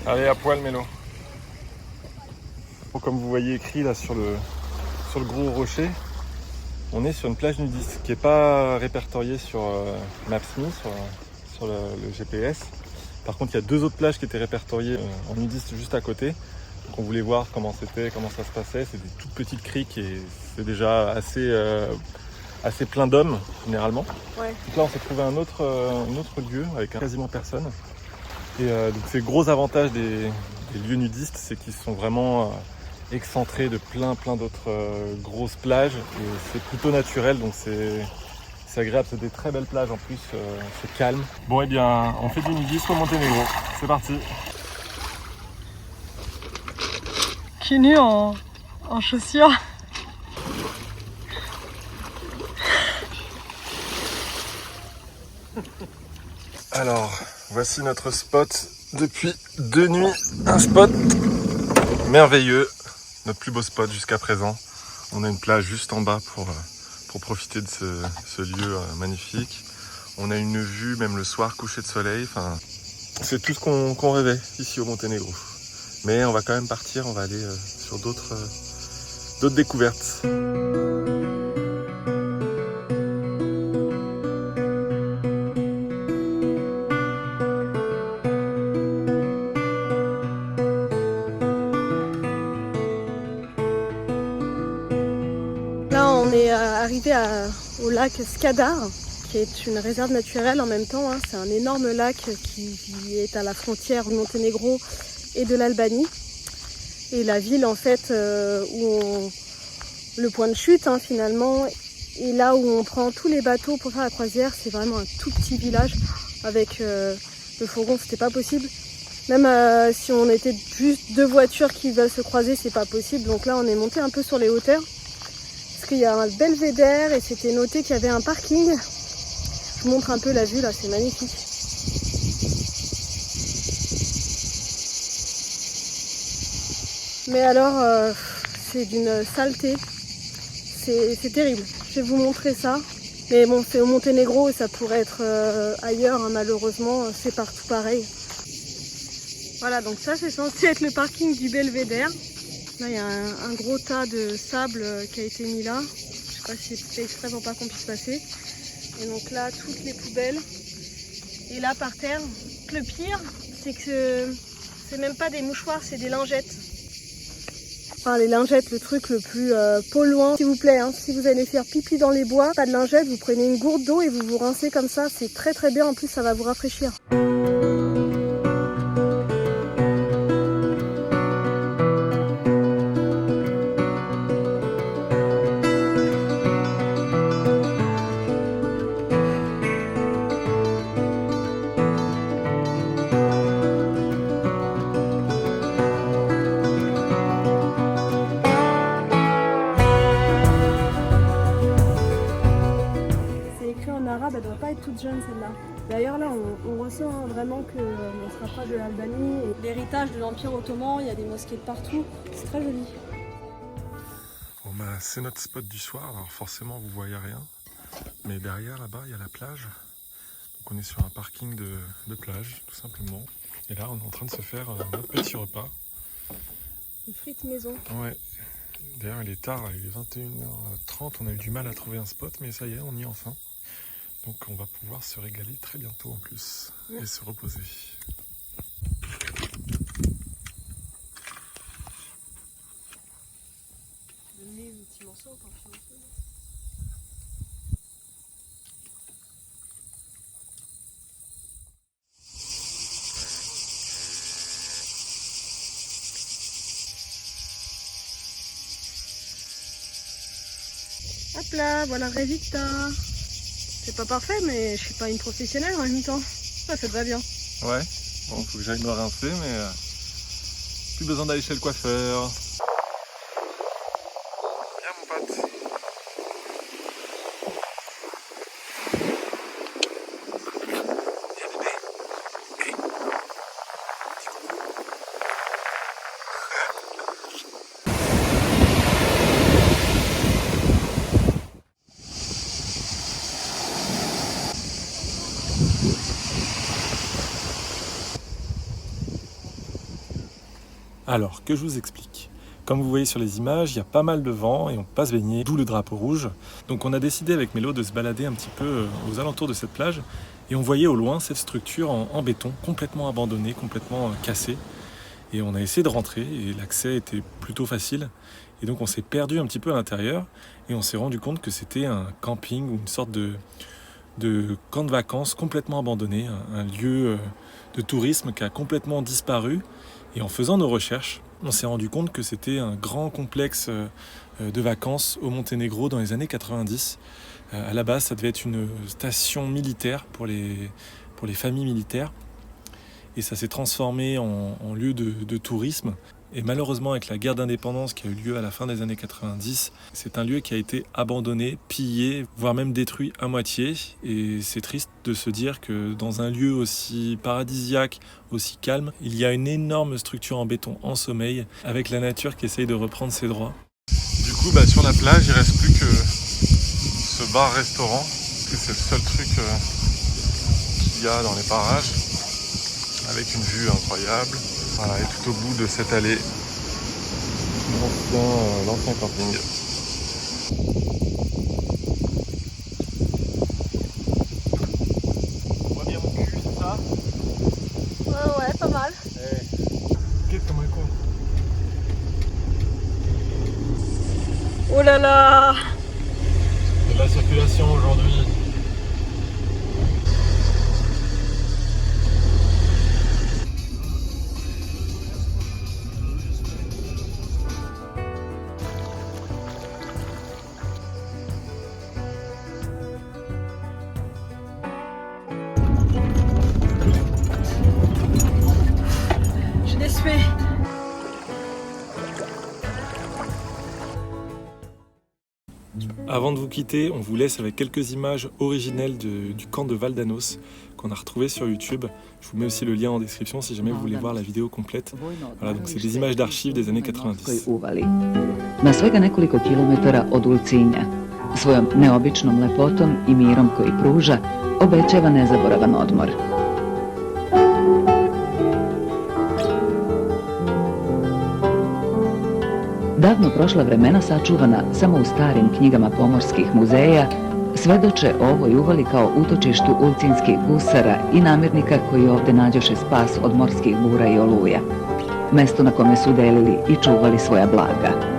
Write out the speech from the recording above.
Allez, à poil, Mélo. Bon, comme vous voyez écrit là sur le gros rocher, on est sur une plage nudiste qui n'est pas répertoriée sur Maps.me, sur le GPS. Par contre, il y a 2 autres plages qui étaient répertoriées en nudiste juste à côté. Donc on voulait voir comment c'était, comment ça se passait. C'est des toutes petites criques et c'est déjà assez plein d'hommes généralement. Ouais. Donc là, on s'est trouvé un autre lieu avec quasiment personne. Et donc c'est le gros avantage des lieux nudistes, c'est qu'ils sont vraiment excentrés de plein d'autres grosses plages. Et c'est plutôt naturel, donc c'est agréable. C'est des très belles plages en plus, c'est calme. Bon, et bien, on fait du nudisme au Monténégro. C'est parti. Pieds nus en chaussures. Alors, voici notre spot depuis 2 nuits. Un spot merveilleux. Notre plus beau spot jusqu'à présent. On a une plage juste en bas pour profiter de ce lieu magnifique. On a une vue, même le soir, coucher de soleil. Enfin, c'est tout ce qu'on rêvait ici au Monténégro. Mais on va quand même partir, on va aller sur d'autres découvertes. Là, on est arrivé au lac Skadar, qui est une réserve naturelle en même temps. C'est un énorme lac qui est à la frontière du Monténégro et de l'Albanie. Et la ville, en fait, le point de chute, finalement, et là où on prend tous les bateaux pour faire la croisière, c'est vraiment un tout petit village. Avec le fourgon, c'était pas possible. Même si on était juste 2 voitures qui veulent se croiser, c'est pas possible. Donc là, on est monté un peu sur les hauteurs. Parce qu'il y a un belvédère et c'était noté qu'il y avait un parking. Je vous montre un peu la vue là, c'est magnifique. Mais alors, c'est d'une saleté. C'est terrible. Je vais vous montrer ça. Mais bon, c'est au Monténégro et ça pourrait être ailleurs, malheureusement, c'est partout pareil. Voilà, donc ça c'est censé être le parking du belvédère. Là, il y a un gros tas de sable qui a été mis là. Je sais pas si c'est fait exprès pour pas qu'on puisse passer. Et donc là, toutes les poubelles. Et là, par terre, le pire, c'est que c'est même pas des mouchoirs, c'est des lingettes. Enfin, les lingettes, le truc le plus polluant. S'il vous plaît, si vous allez faire pipi dans les bois, pas de lingettes, vous prenez une gourde d'eau et vous vous rincez comme ça. C'est très très bien, en plus ça va vous rafraîchir. Elle doit pas être toute jeune celle-là. D'ailleurs là on ressent vraiment qu'on se rapproche de l'Albanie et l'héritage de l'Empire ottoman, il y a des mosquées de partout, c'est très joli. Bon bah c'est notre spot du soir, alors forcément vous voyez rien. Mais derrière là-bas il y a la plage. Donc on est sur un parking de plage tout simplement. Et là on est en train de se faire notre petit repas. Des frites maison. Ouais. D'ailleurs il est tard, il est 21h30, on a eu du mal à trouver un spot mais ça y est on y est enfin. Donc on va pouvoir se régaler très bientôt en plus et se reposer. Donne-lui un petit morceau, un petit morceau. Hop là, voilà le résultat. C'est pas parfait, mais je suis pas une professionnelle en même temps. Ça va bien. Ouais, bon, faut que j'aille me rincer, mais plus besoin d'aller chez le coiffeur. Viens mon pote. Alors, que je vous explique. Comme vous voyez sur les images, il y a pas mal de vent et on peut pas se baigner, d'où le drapeau rouge. Donc on a décidé avec Mélo de se balader un petit peu aux alentours de cette plage et on voyait au loin cette structure en béton, complètement abandonnée, complètement cassée. Et on a essayé de rentrer et l'accès était plutôt facile. Et donc on s'est perdu un petit peu à l'intérieur et on s'est rendu compte que c'était un camping ou une sorte de camp de vacances complètement abandonné, un lieu de tourisme qui a complètement disparu. Et en faisant nos recherches, on s'est rendu compte que c'était un grand complexe de vacances au Monténégro dans les années 90. À la base, ça devait être une station militaire pour les familles militaires. Et ça s'est transformé en lieu de tourisme. Et malheureusement, avec la guerre d'indépendance qui a eu lieu à la fin des années 90, c'est un lieu qui a été abandonné, pillé, voire même détruit à moitié. Et c'est triste de se dire que dans un lieu aussi paradisiaque, aussi calme, il y a une énorme structure en béton en sommeil, avec la nature qui essaye de reprendre ses droits. Du coup, sur la plage, il ne reste plus que ce bar-restaurant, parce que c'est le seul truc qu'il y a dans les parages, avec une vue incroyable. Voilà, et tout au bout de cette allée, l'ancien camping. On voit bien mon cul, c'est ça? Ouais, pas mal. Qu'est-ce comme un con? Oh là là! C'est de la circulation aujourd'hui. Je l'ai sué. Avant de vous quitter, on vous laisse avec quelques images originelles du camp de Valdanos qu'on a retrouvé sur YouTube. Je vous mets aussi le lien en description si jamais vous voulez voir la vidéo complète. Voilà, donc c'est des images d'archives des années 90. Na svega nekoliko kilometara od Ulcinja, svojom neobičnom lepotom i mirom koji pruža, obećava nezaboravan odmor. Davno prošla vremena sačuvana samo u starim knjigama pomorskih muzeja svedoče o ovoj uvali kao utočištu ulcinskih gusara i namirnika koji ovde nađoše spas od morskih bura i oluja. Mesto na kome su delili i čuvali svoja blaga.